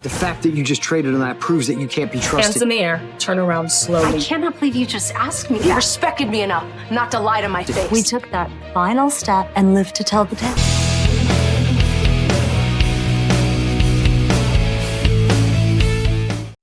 The fact that you just traded on that proves that you can't be trusted. Hands in the air. Turn around slowly. I cannot believe you just asked me You that. respected me enough not to lie to my face. We took that final step and lived to tell the tale.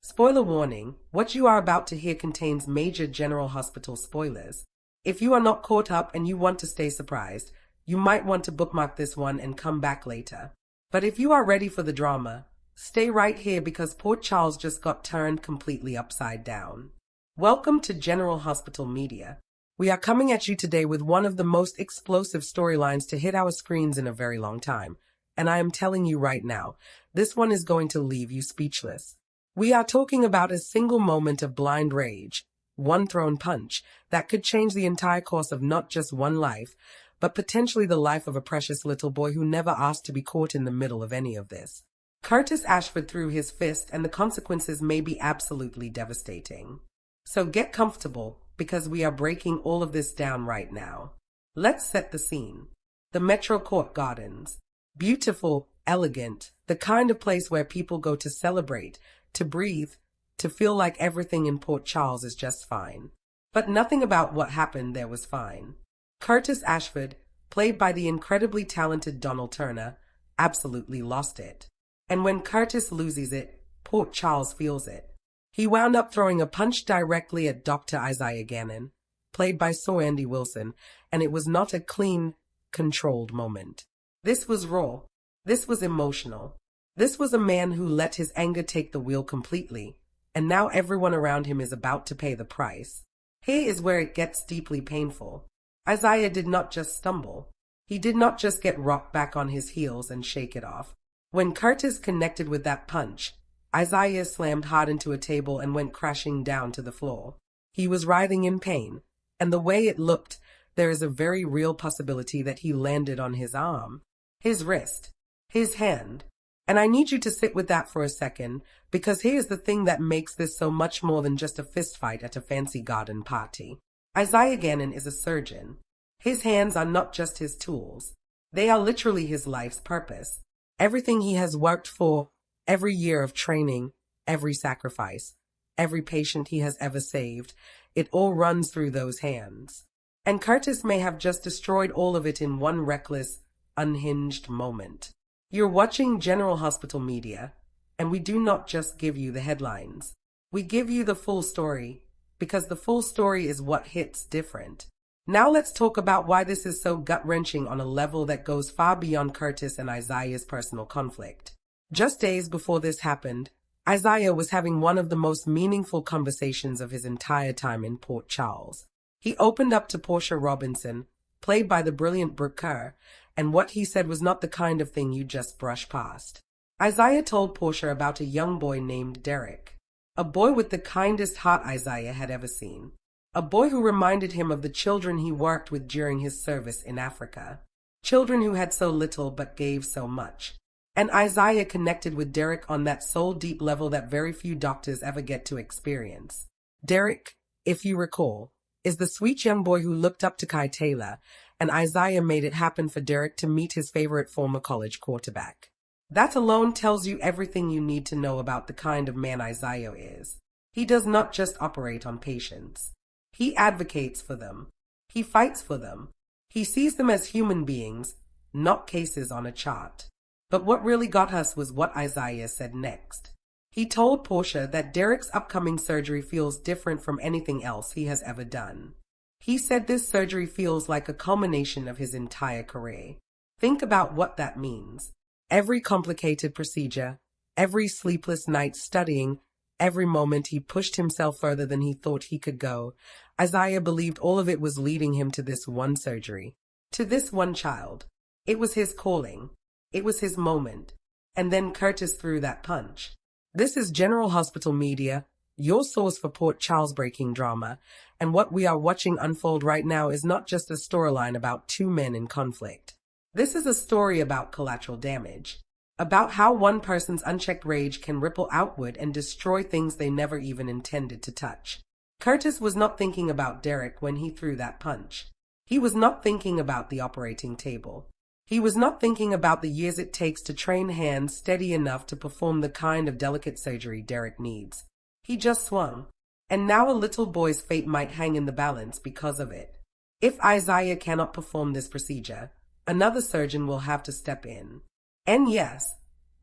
Spoiler warning, what you are about to hear contains major General Hospital spoilers. If you are not caught up and you want to stay surprised, you might want to bookmark this one and come back later. But if you are ready for the drama, stay right here because Port Charles just got turned completely upside down. Welcome to General Hospital Media. We are coming at you today with one of the most explosive storylines to hit our screens in a very long time. And I am telling you right now, this one is going to leave you speechless. We are talking about a single moment of blind rage, one thrown punch, that could change the entire course of not just one life, but potentially the life of a precious little boy who never asked to be caught in the middle of any of this. Curtis Ashford threw his fist, and the consequences may be absolutely devastating. So get comfortable, because we are breaking all of this down right now. Let's set the scene. The Metro Court Gardens. Beautiful, elegant, the kind of place where people go to celebrate, to breathe, to feel like everything in Port Charles is just fine. But nothing about what happened there was fine. Curtis Ashford, played by the incredibly talented Donald Turner, absolutely lost it. And when Curtis loses it, Port Charles feels it. He wound up throwing a punch directly at Dr. Isaiah Gannon, played by Sir Andy Wilson, and it was not a clean, controlled moment. This was raw. This was emotional. This was a man who let his anger take the wheel completely, and now everyone around him is about to pay the price. Here is where it gets deeply painful. Isaiah did not just stumble. He did not just get rocked back on his heels and shake it off. When Curtis connected with that punch, Isaiah slammed hard into a table and went crashing down to the floor. He was writhing in pain, and the way it looked, there is a very real possibility that he landed on his arm, his wrist, his hand. And I need you to sit with that for a second, because here's the thing that makes this so much more than just a fistfight at a fancy garden party. Isaiah Gannon is a surgeon. His hands are not just his tools. They are literally his life's purpose. Everything he has worked for, every year of training, every sacrifice, every patient he has ever saved, it all runs through those hands. And Curtis may have just destroyed all of it in one reckless, unhinged moment. You're watching General Hospital Media, and we do not just give you the headlines. We give you the full story, because the full story is what hits different. Now let's talk about why this is so gut-wrenching on a level that goes far beyond Curtis and Isaiah's personal conflict. Just days before this happened, Isaiah was having one of the most meaningful conversations of his entire time in Port Charles. He opened up to Portia Robinson, played by the brilliant Brooke Kerr, and what he said was not the kind of thing you just brush past. Isaiah told Portia about a young boy named Derek, a boy with the kindest heart Isaiah had ever seen, a boy who reminded him of the children he worked with during his service in Africa, children who had so little but gave so much. And Isaiah connected with Derek on that soul-deep level that very few doctors ever get to experience. Derek, if you recall, is the sweet young boy who looked up to Kai Taylor, and Isaiah made it happen for Derek to meet his favorite former college quarterback. That alone tells you everything you need to know about the kind of man Isaiah is. He does not just operate on patients. He advocates for them. He fights for them. He sees them as human beings, not cases on a chart. But what really got us was what Isaiah said next. He told Portia that Derek's upcoming surgery feels different from anything else he has ever done. He said this surgery feels like a culmination of his entire career. Think about what that means. Every complicated procedure, every sleepless night studying, every moment he pushed himself further than he thought he could go. Isaiah believed all of it was leading him to this one surgery, to this one child. It was his calling. It was his moment. And then Curtis threw that punch. This is General Hospital Media, your source for Port Charles breaking drama, and what we are watching unfold right now is not just a storyline about two men in conflict. This is a story about collateral damage, about how one person's unchecked rage can ripple outward and destroy things they never even intended to touch. Curtis was not thinking about Derek when he threw that punch. He was not thinking about the operating table. He was not thinking about the years it takes to train hands steady enough to perform the kind of delicate surgery Derek needs. He just swung. And now a little boy's fate might hang in the balance because of it. If Isaiah cannot perform this procedure, another surgeon will have to step in. And yes,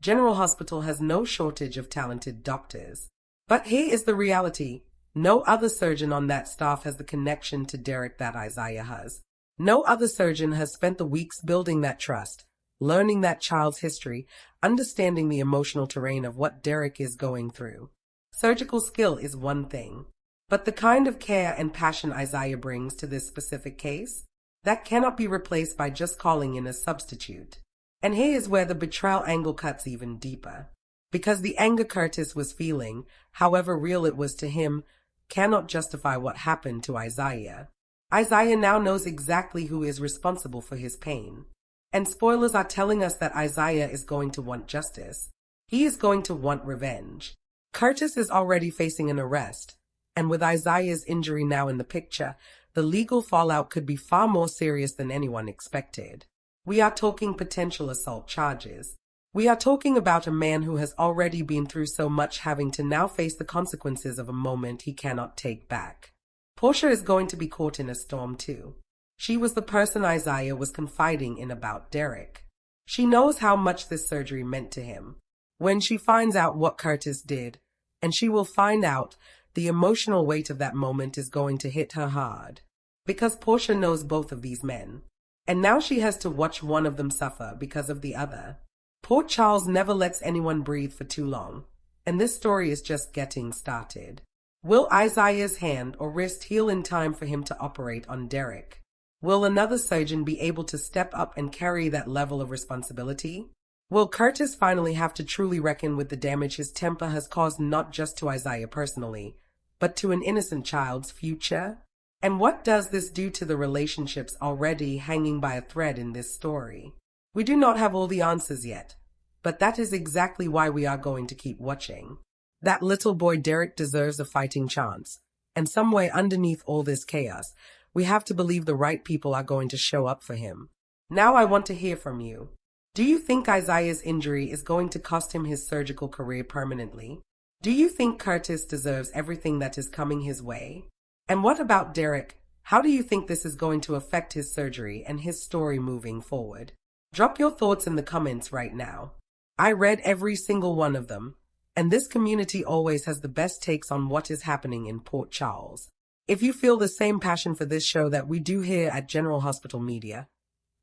General Hospital has no shortage of talented doctors. But here is the reality. No other surgeon on that staff has the connection to Derek that Isaiah has. No other surgeon has spent the weeks building that trust, learning that child's history, understanding the emotional terrain of what Derek is going through. Surgical skill is one thing, but the kind of care and passion Isaiah brings to this specific case, that cannot be replaced by just calling in a substitute. And here is where the betrayal angle cuts even deeper. Because the anger Curtis was feeling, however real it was to him, cannot justify what happened to Isaiah. Isaiah now knows exactly who is responsible for his pain. And spoilers are telling us that Isaiah is going to want justice. He is going to want revenge. Curtis is already facing an arrest, and with Isaiah's injury now in the picture, the legal fallout could be far more serious than anyone expected. We are talking potential assault charges. We are talking about a man who has already been through so much, having to now face the consequences of a moment he cannot take back. Portia is going to be caught in a storm too. She was the person Isaiah was confiding in about Derek. She knows how much this surgery meant to him. When she finds out what Curtis did, and she will find out, the emotional weight of that moment is going to hit her hard. Because Portia knows both of these men. And now she has to watch one of them suffer because of the other. Port Charles never lets anyone breathe for too long, and this story is just getting started. Will Isaiah's hand or wrist heal in time for him to operate on Derek? Will another surgeon be able to step up and carry that level of responsibility? Will Curtis finally have to truly reckon with the damage his temper has caused not just to Isaiah personally, but to an innocent child's future? And what does this do to the relationships already hanging by a thread in this story? We do not have all the answers yet, but that is exactly why we are going to keep watching. That little boy Derek deserves a fighting chance, and somewhere underneath all this chaos, we have to believe the right people are going to show up for him. Now I want to hear from you. Do you think Isaiah's injury is going to cost him his surgical career permanently? Do you think Curtis deserves everything that is coming his way? And what about Derek? How do you think this is going to affect his surgery and his story moving forward? Drop your thoughts in the comments right now. I read every single one of them, and this community always has the best takes on what is happening in Port Charles. If you feel the same passion for this show that we do here at General Hospital Media,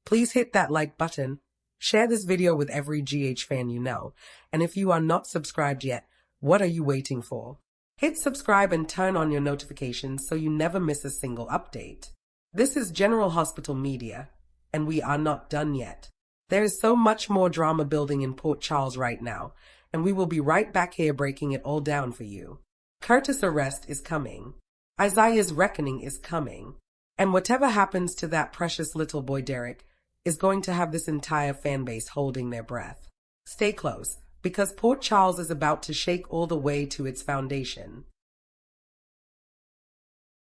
please hit that like button, share this video with every GH fan you know, and if you are not subscribed yet, what are you waiting for? Hit subscribe and turn on your notifications so you never miss a single update. This is General Hospital Media, and we are not done yet. There is so much more drama building in Port Charles right now, and we will be right back here breaking it all down for you. Curtis' arrest is coming. Isaiah's reckoning is coming. And whatever happens to that precious little boy Derek is going to have this entire fan base holding their breath. Stay close, because Port Charles is about to shake all the way to its foundation.